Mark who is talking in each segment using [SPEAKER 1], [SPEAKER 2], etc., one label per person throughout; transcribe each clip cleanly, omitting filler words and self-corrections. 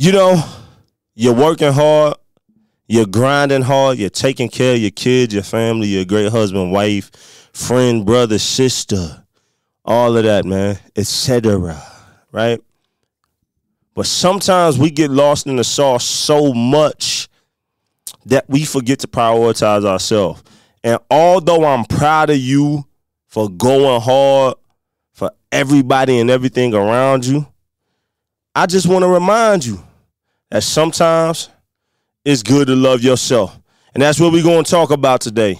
[SPEAKER 1] You know, you're working hard, you're grinding hard, you're taking care of your kids, your family, your great husband, wife, friend, brother, sister, all of that, man, etc., right? But sometimes we get lost in the sauce so much that we forget to prioritize ourselves. And although I'm proud of you for going hard for everybody and everything around you, I just want to remind you that sometimes it's good to love yourself. And that's what we're going to talk about today,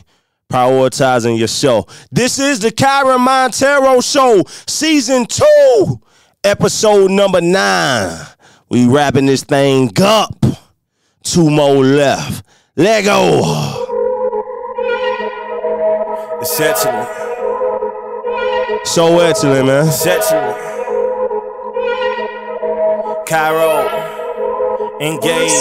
[SPEAKER 1] prioritizing yourself. This is the KYREN Monteiro Show, Season 2, Episode number 9. We wrapping this thing up. 2 more left. Let go.
[SPEAKER 2] It's excellent.
[SPEAKER 1] So excellent, man.
[SPEAKER 2] It's excellent. Cairo, engage.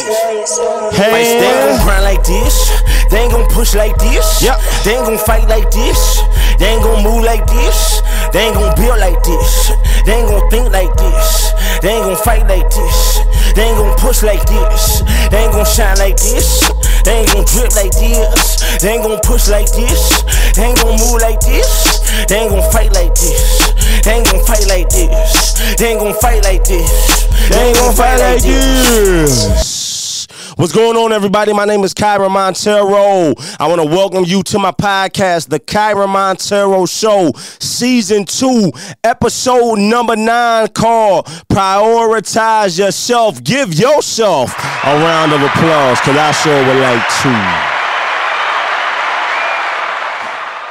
[SPEAKER 1] Hey,
[SPEAKER 2] They ain't gon' grind like this. They ain't gon' push like this.
[SPEAKER 1] Yep.
[SPEAKER 2] They ain't gon' fight like this. They ain't gon' move like this. They ain't gon' build like this. They ain't gon' think like this. They ain't gon' fight like this. They ain't gon' push like this. They ain't gon' shine like this. They ain't gon' drip like this. They ain't gon' push like this. They ain't gon' move like this. They ain't gon' fight like this. They ain't gon' fight like this. They ain't gon' fight like this.
[SPEAKER 1] they ain't gonna fight like this. What's going on, everybody? My name is KYREN Monteiro. I want to welcome you to my podcast, the KYREN Monteiro Show, Season 2, Episode number 9, called Prioritize Yourself. Give yourself a round of applause, because I sure would like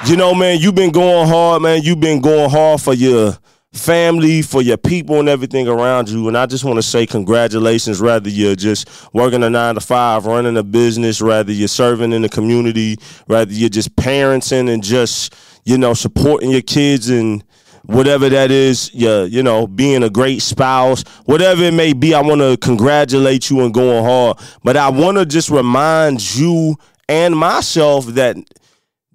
[SPEAKER 1] to. You know, man, you've been going hard, man. You've been going hard for your family, for your people and everything around you. And I just want to say congratulations, whether you're just working a 9-to-5, running a business, whether you're serving in the community, whether you're just parenting and just, you know, supporting your kids and whatever that is, you know, being a great spouse, whatever it may be. I want to congratulate you on going hard. But I want to just remind you and myself that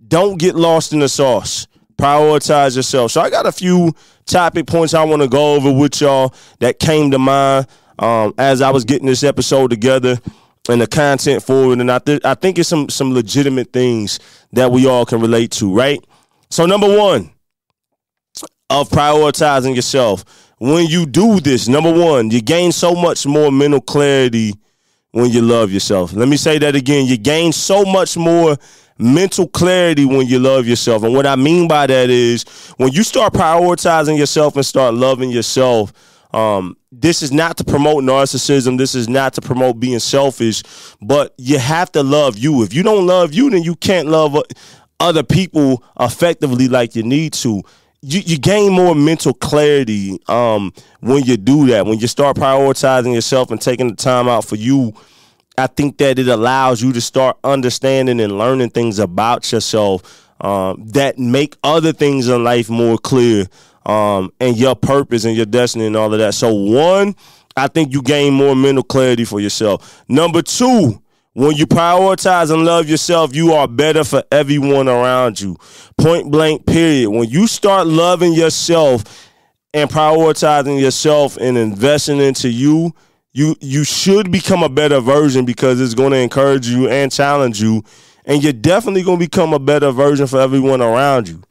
[SPEAKER 1] don't get lost in the sauce. Prioritize yourself. So I got a few topic points I want to go over with y'all that came to mind as I was getting this episode together and the content forward. And I think it's some legitimate things that we all can relate to, right? So number one of prioritizing yourself. When you do this, number one, you gain so much more mental clarity when you love yourself. Let me say that again. You gain so much more mental clarity when you love yourself. And what I mean by that is when you start prioritizing yourself and start loving yourself, this is not to promote narcissism. This is not to promote being selfish, but you have to love you. If you don't love you, then you can't love other people effectively like you need to. You gain more mental clarity when you do that. When you start prioritizing yourself and taking the time out for you, I think that it allows you to start understanding and learning things about yourself that make other things in life more clear, and your purpose and your destiny and all of that. So one, I think you gain more mental clarity for yourself. Number two, when you prioritize and love yourself, you are better for everyone around you. Point blank, period. When you start loving yourself and prioritizing yourself and investing into you, you should become a better version, because it's going to encourage you and challenge you. And you're definitely going to become a better version for everyone around you.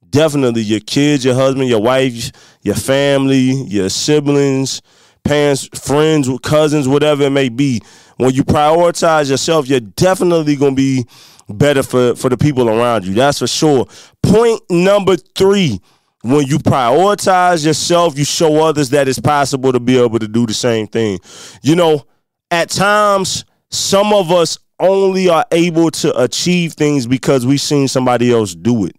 [SPEAKER 1] Definitely your kids, your husband, your wife, your family, your siblings, parents, friends, cousins, whatever it may be. When you prioritize yourself, you're definitely going to be better for the people around you. That's for sure. Point number 3. When you prioritize yourself, you show others that it's possible to be able to do the same thing. You know, at times, some of us only are able to achieve things because we've seen somebody else do it,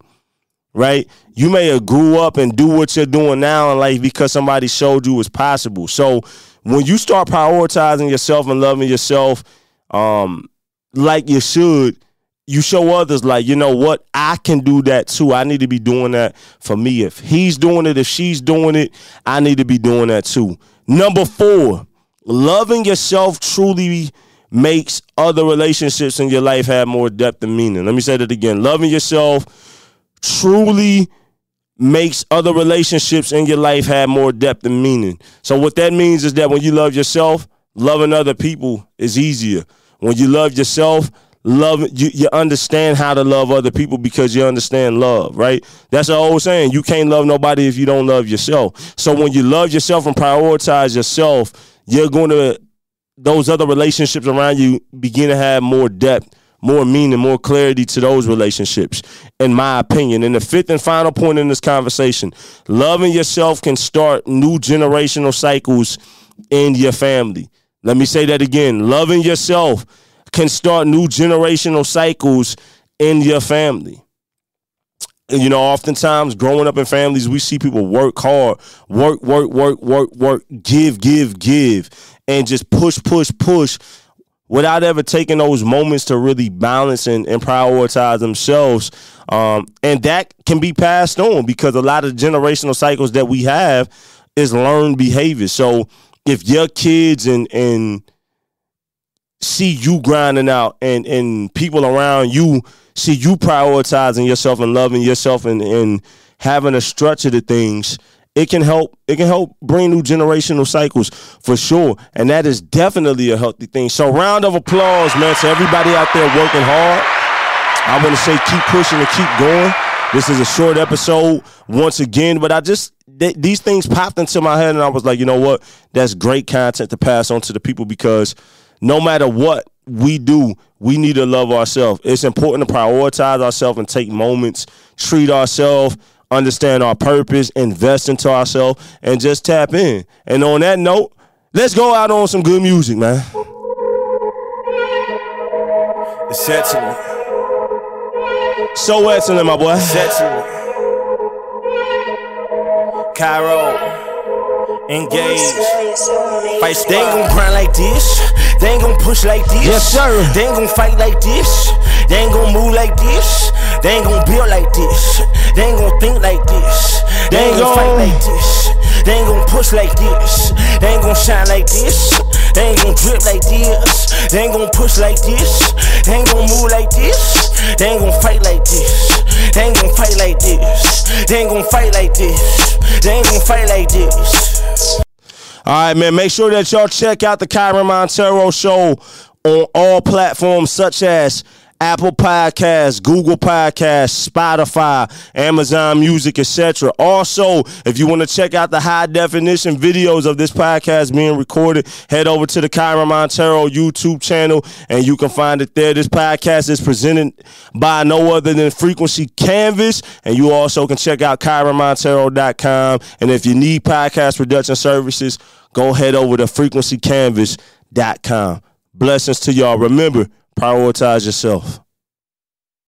[SPEAKER 1] right? You may have grew up and do what you're doing now in life because somebody showed you it's possible. So when you start prioritizing yourself and loving yourself like you should, you show others like, you know what, I can do that too. I need to be doing that for me. If he's doing it, if she's doing it, I need to be doing that too. Number 4, loving yourself truly makes other relationships in your life have more depth and meaning. Let me say that again. Loving yourself truly makes other relationships in your life have more depth and meaning. So what that means is that when you love yourself, Loving other people is easier. When you love yourself, you understand how to love other people because you understand love, right? That's the old saying. You can't love nobody if you don't love yourself. So when you love yourself and prioritize yourself, you're going to, those other relationships around you begin to have more depth, more meaning, more clarity to those relationships, in my opinion. And the fifth and final point in this conversation, loving yourself can start new generational cycles in your family. Let me say that again. Loving yourself can start new generational cycles in your family. And, you know, oftentimes growing up in families, we see people work hard, work, give, and just push, without ever taking those moments to really balance and prioritize themselves. And that can be passed on because a lot of generational cycles that we have is learned behavior. So if your kids and see you grinding out and people around you see you prioritizing yourself and loving yourself and having a structure to things, it can help bring new generational cycles for sure. And that is definitely a healthy thing. So round of applause, man, to everybody out there working hard. I want to say keep pushing and keep going. This is a short episode once again, but these things popped into my head and I was like, you know what? That's great content to pass on to the people because no matter what we do, we need to love ourselves. It's important to prioritize ourselves and take moments, treat ourselves, understand our purpose, invest into ourselves, and just tap in. And on that note, let's go out on some good music, man.
[SPEAKER 2] It's excellent.
[SPEAKER 1] So excellent, my boy.
[SPEAKER 2] It's excellent. Cairo. Engage. Fights, they ain't gon' grind like this. They ain't gon' push like this.
[SPEAKER 1] Yes, sir.
[SPEAKER 2] They ain't gon' fight like this. They ain't gon' move like this. They ain't gon' build like this. They ain't gon' think like this. They ain't gon' fight like this. They ain't gon' push like this. They ain't gon' shine like this. They ain't gon' drip like this. They ain't gon' push like this. They ain't gon' move like this. They ain't gon' fight like this. They ain't gon' fight like this. They ain't gon' fight like this. They ain't gon' fight like this.
[SPEAKER 1] All right, man, make sure that y'all check out the KYREN Monteiro Show on all platforms such as Apple Podcasts, Google Podcasts, Spotify, Amazon Music, etc. Also, if you want to check out the high definition videos of this podcast being recorded, head over to the KYREN Monteiro YouTube channel and you can find it there. This podcast is presented by no other than Frequency Canvas, and you also can check out KYRENMonteiro.com. And if you need podcast production services, go head over to frequencycanvas.com. Blessings to y'all. Remember, prioritize yourself.